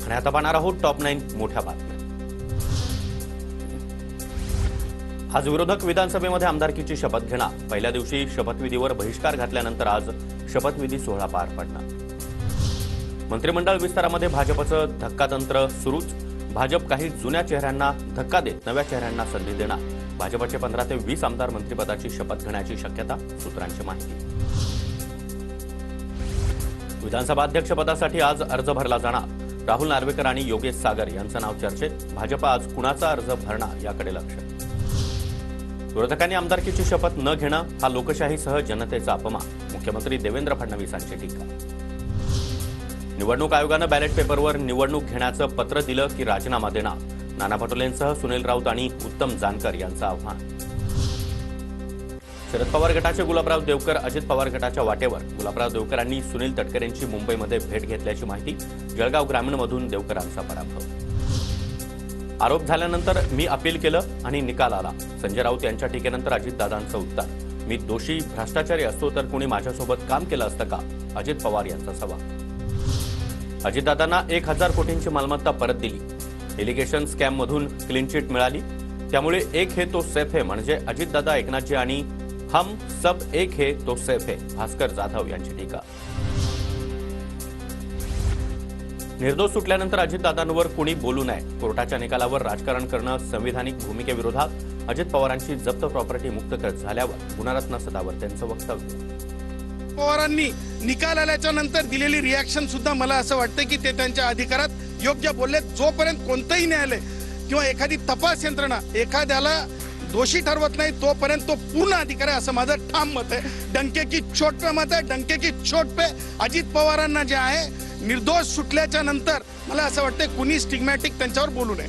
आणि आता पाहणार आहोत टॉप 9 मोठ्या बातम्या। आज विरोधक विधानसभेमध्ये आमदारकीची शपथ घेणार। पहिल्या दिवशी शपथविधीवर बहिष्कार घातल्यानंतर आज शपथविधी सोहळा पार पडणार। मंत्रिमंडळ विस्तारामध्ये भाजपचं धक्कातंत्र सुरूच। भाजप काही जुन्या चेहऱ्यांना धक्का देत नव्या चेहऱ्यांना संधी देणार। भाजपचे 15 ते 20 आमदार मंत्रिपदाची शपथ घेण्याची शक्यता, सूत्रांची माहिती। विधानसभा अध्यक्षपदासाठी आज अर्ज भरला जाणार। राहुल नार्वेकर आणि योगेश सागर यांचं नाव चर्चेत। भाजप आज कुणाचा अर्ज भरणार याकडे लक्ष। विरोधकांनी आमदारकीची शपथ न घेणं हा लोकशाहीसह जनतेचा अपमान, मुख्यमंत्री देवेंद्र फडणवीसांची टीका। निवडणूक आयोगानं बॅलेट पेपरवर निवडणूक घेण्याचं पत्र दिलं की राजीनामा देणार। नाना पटोलेंसह सुनील राऊत आणि उत्तम जानकर यांचं आव्हान। शरद पवार गटाचे गुलाबराव देवकर अजित पवार गटाच्या वाटेवर। गुलाबराव देवकरांनी सुनील तटकरेंची मुंबईमध्ये भेट घेतल्याची माहिती। जळगाव ग्रामीणमधून देवकरांचा पराभव। आरोप झाल्यानंतर मी अपील केलं आणि निकाल आला। संजय राऊत यांच्या टीकेनंतर अजितदादांचं उत्तर। मी दोषी भ्रष्टाचारी असतो तर कोणी माझ्यासोबत काम केलं असतं का, अजित पवार यांचा सवाल। अजितदादांना 1000 कोटींची मालमत्ता परत दिली। इलिगेशन स्कॅम मधून क्लीन चिट मिळाली, त्यामुळे एक है तो सेफ है म्हणजे अजितदादा, एकनाथजी आणि हम सब एक है तो सेफ है, भास्कर जाधव यांची टीका। निर्दोष सुटल्यानंतर अजितदादांवर कोणी बोलू नये। कोर्टाच्या निकालावर राजकारण करणं संविधानिक भूमिकेविरोधात। अजित पवारांची जप्त प्रॉपर्टी मुक्त झाल्यावर गुणरत्न सदावर्तेंचं वक्तव्य। पवारांनी निकाल आल्याच्या नंतर दिलेली रिॲक्शन सुद्धा मला असं वाटतं की ते त्यांच्या अधिकारात योग्य बोलले। जोपर्यंत कोणतंही न्यायालय किंवा एखादी तपास यंत्रणा एखाद्याला दोषी ठरवत नाही तोपर्यंत तो पूर्ण अधिकार आहे, असं माझं ठाम मत आहे। डंके की चोट पे मत आहे, डंके की चोट पे अजित पवारांना जे आहे निर्दोष सुटल्याच्या नंतर मला असं वाटतं कुणी स्टिग्मॅटिक त्यांच्यावर बोलू नये।